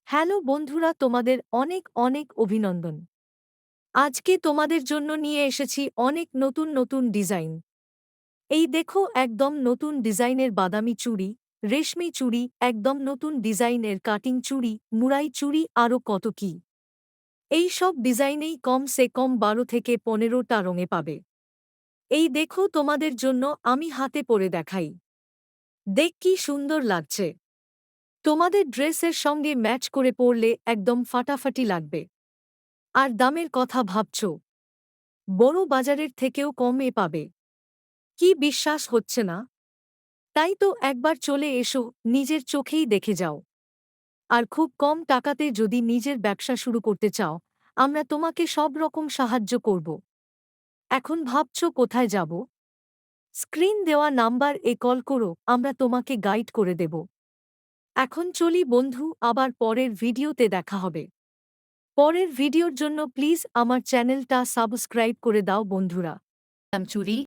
Hello বন্ধুরা, তোমাদের অনেক অনেক অভিনন্দন। আজকে তোমাদের জন্য নিয়ে এসেছি অনেক নতুন নতুন ডিজাইন। এই দেখো, একদম নতুন ডিজাইনের বাদামি চুড়ি, রেশমি চুড়ি, একদম নতুন ডিজাইনের কাটিং চুড়ি, মুড়াই চুড়ি, আরও কত কি। এই সব ডিজাইনেই কম সে কম 12 থেকে 15টা রঙে পাবে। এই দেখো, তোমাদের জন্য আমি হাতে পরে দেখাই। দেখ কি সুন্দর লাগছে। তোমাদের ড্রেসের সঙ্গে ম্যাচ করে পরলে একদম ফাটাফাটি লাগবে। আর দামের কথা ভাবছ? বড় বাজারের থেকেও কমে পাবে। কি বিশ্বাস হচ্ছে না? তাই তো একবার চলে এসো, নিজের চোখেই দেখে যাও। আর খুব কম টাকাতে যদি নিজের ব্যবসা শুরু করতে চাও, আমরা তোমাকে সব রকম সাহায্য করব। এখন ভাবছ কোথায় যাব? স্ক্রিন দেওয়া নাম্বার এ কল করো, আমরা তোমাকে গাইড করে দেব। এখন চলি বন্ধু, আবার পরের ভিডিওতে দেখা হবে। পরের ভিডিওর জন্য প্লিজ আমার চ্যানেলটা সাবস্ক্রাইব করে দাও বন্ধুরা। চুড়ি